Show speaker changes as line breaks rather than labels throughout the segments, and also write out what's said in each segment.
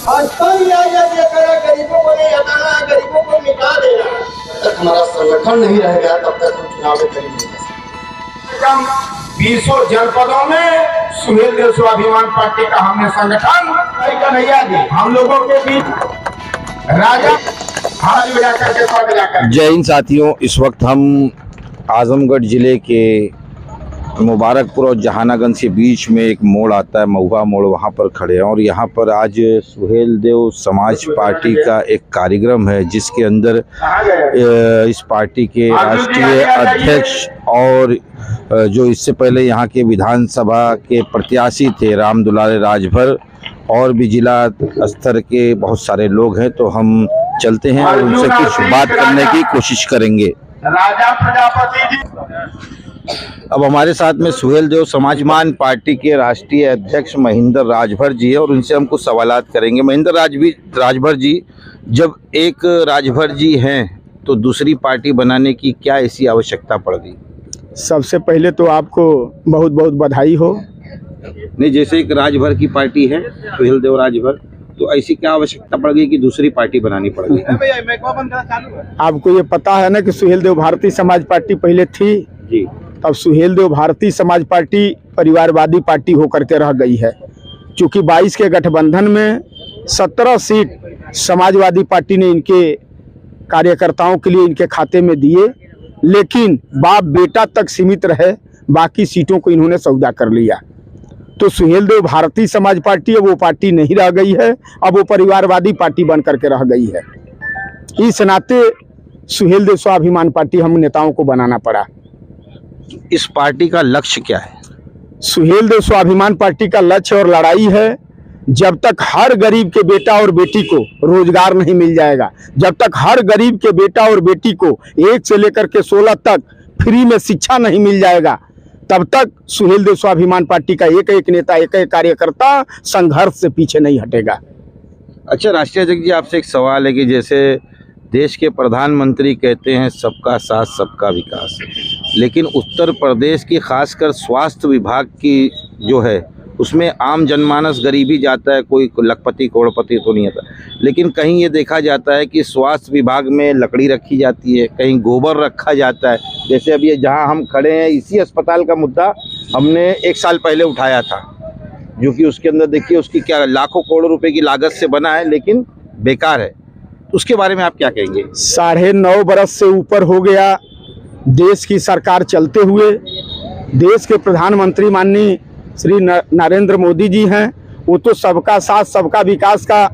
भाजपा ही ये करे, गरीबों को नहीं हटाना, गरीबों को मिटा देना। जब तक हमारा संगठन नहीं रहेगा तब तक हम चुनाव में करीब नहीं कर सकते।
20 जनपदों में सुहेल देव स्वाभिमान पार्टी का हमने संगठन कन्हैया जी हम लोगों के बीच राजा
जय हिंद साथियों, इस वक्त हम आजमगढ़ जिले के मुबारकपुर और जहानागंज के बीच में एक मोड़ आता है, महुआ मोड़, वहाँ पर खड़े हैं। और यहाँ पर आज सुहेल देव समाज पार्टी का एक कार्यक्रम है जिसके अंदर इस पार्टी के राष्ट्रीय अध्यक्ष और जो इससे पहले यहाँ के विधानसभा के प्रत्याशी थे राम दुलारे राजभर और भी जिला स्तर के बहुत सारे लोग हैं। तो हम चलते हैं और उनसे कुछ बात करने की कोशिश करेंगे।
राजा प्रजापति जी
अब हमारे साथ में सुहेल देव समाजवादी पार्टी के राष्ट्रीय अध्यक्ष महेंद्र राजभर जी है और उनसे हम कुछ सवालात करेंगे। महेंद्र राजभर जी, जब एक राजभर जी हैं तो दूसरी पार्टी बनाने की क्या ऐसी आवश्यकता पड़ गई?
सबसे पहले तो आपको बहुत बहुत बधाई हो।
नहीं, जैसे एक राजभर की पार्टी है सुहेल देव राजभर, तो ऐसी क्या आवश्यकता पड़ गई कि दूसरी पार्टी बनानी पड़ गई?
आपको ये पता है ना कि सुहेल देव भारतीय समाज पार्टी पहले थी
जी,
तब सुहेल देव भारतीय समाज पार्टी परिवारवादी पार्टी होकर के रह गई है। चूंकि 22 के गठबंधन में 17 सीट समाजवादी पार्टी ने इनके कार्यकर्ताओं के लिए इनके खाते में दिए, लेकिन बाप बेटा तक सीमित रहे, बाकी सीटों को इन्होंने सौदा कर लिया। तो सुहेल देव भारतीय समाज पार्टी अब वो पार्टी नहीं रह गई है, अब वो परिवारवादी पार्टी बन करके रह गई है। इस नाते सुहेल देव स्वाभिमान पार्टी हम नेताओं को बनाना पड़ा।
इस पार्टी का लक्ष्य क्या है?
सुहेल देव स्वाभिमान पार्टी का लक्ष्य और लड़ाई है, जब तक हर गरीब के बेटा और बेटी को रोजगार नहीं मिल जाएगा, जब तक हर गरीब के बेटा और बेटी को 1 से लेकर के 16 तक फ्री में शिक्षा नहीं मिल जाएगा, तब तक सुहेल देव स्वाभिमान पार्टी का एक एक नेता, एक एक कार्यकर्ता संघर्ष से पीछे नहीं हटेगा।
अच्छा राष्ट्रीय अध्यक्ष जी, आपसे एक सवाल है कि जैसे देश के प्रधानमंत्री कहते हैं सबका साथ सबका विकास, लेकिन उत्तर प्रदेश की खासकर स्वास्थ्य विभाग की जो है उसमें आम जनमानस गरीबी जाता है, कोई लखपति करोड़पति तो नहीं आता, लेकिन कहीं ये देखा जाता है कि स्वास्थ्य विभाग में लकड़ी रखी जाती है, कहीं गोबर रखा जाता है। जैसे अभी जहां हम खड़े हैं इसी अस्पताल का मुद्दा हमने 1 साल पहले उठाया था, जो कि उसके अंदर देखिए उसकी क्या लाखों करोड़ों रुपए की लागत से बना है लेकिन बेकार है। उसके बारे में आप क्या कहेंगे?
9.5 बरस से ऊपर हो गया देश की सरकार चलते हुए। देश के प्रधानमंत्री माननीय श्री नरेंद्र मोदी जी हैं, वो तो सबका साथ सबका विकास का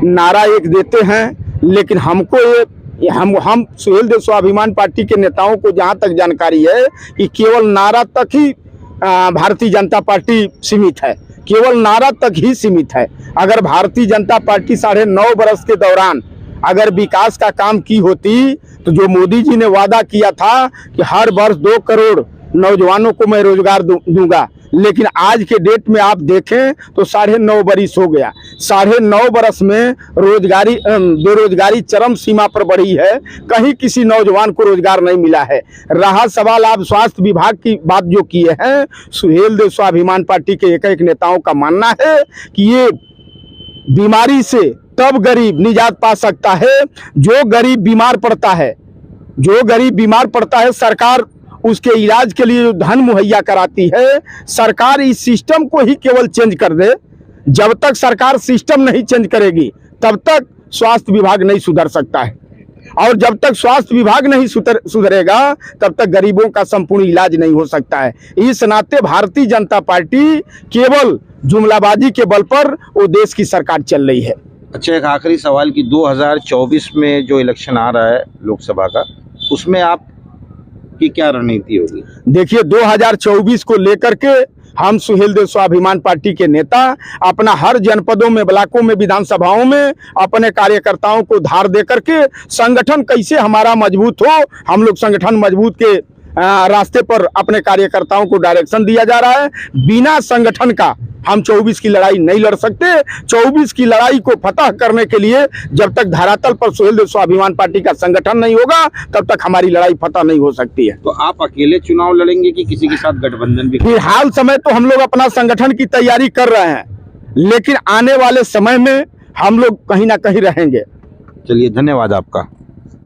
नारा एक देते हैं, लेकिन हमको ये हम सुहेल देव स्वाभिमान पार्टी के नेताओं को जहां तक जानकारी है कि केवल नारा तक ही भारतीय जनता पार्टी सीमित है, केवल नारा तक ही सीमित है। अगर भारतीय जनता पार्टी 9.5 बरस के दौरान अगर विकास का काम की होती तो जो मोदी जी ने वादा किया था कि हर वर्ष 2 करोड़ नौजवानों को मैं रोजगार दूंगा, लेकिन आज के डेट में आप देखें तो 9.5 बरस हो गया। 9.5 बरस में बेरोजगारी चरम सीमा पर बढ़ी है, कहीं किसी नौजवान को रोजगार नहीं मिला है। रहा सवाल आप स्वास्थ्य विभाग की बात जो किए हैं, सुहेल देव स्वाभिमान पार्टी के एक एक नेताओं का मानना है कि ये बीमारी से तब गरीब निजात पा सकता है जो गरीब बीमार पड़ता है। जो गरीब बीमार पड़ता है सरकार उसके इलाज के लिए जो धन मुहैया कराती है, सरकार इस सिस्टम को ही केवल चेंज कर दे। जब तक सरकार सिस्टम नहीं चेंज करेगी तब तक स्वास्थ्य विभाग नहीं सुधर सकता है, और जब तक स्वास्थ्य विभाग नहीं सुधरेगा तब तक गरीबों का संपूर्ण इलाज नहीं हो सकता है। इस नाते भारतीय जनता पार्टी केवल जुमलाबाजी के बल पर वो देश की सरकार चल रही है।
अच्छा, एक आखिरी सवाल कि 2024 में जो इलेक्शन आ रहा है लोकसभा का, उसमें आप की क्या रणनीति होगी?
देखिए 2024 को लेकर के हम सुहेल देव स्वाभिमान पार्टी के नेता अपना हर जनपदों में, ब्लॉकों में, विधानसभाओं में अपने कार्यकर्ताओं को धार दे करके संगठन कैसे हमारा मजबूत हो, हम लोग संगठन मजबूत के रास्ते पर अपने कार्यकर्ताओं को डायरेक्शन दिया जा रहा है। बिना संगठन का हम 24 की लड़ाई नहीं लड़ सकते। 24 की लड़ाई को फतह करने के लिए जब तक धरातल पर सुहेल देव स्वाभिमान पार्टी का संगठन नहीं होगा तब तक हमारी लड़ाई फतह नहीं हो सकती है।
तो आप अकेले चुनाव लड़ेंगे कि किसी के साथ गठबंधन भी?
फिलहाल समय तो हम लोग अपना संगठन की तैयारी कर रहे हैं, लेकिन आने वाले समय में हम लोग कहीं ना कहीं रहेंगे।
चलिए, धन्यवाद आपका।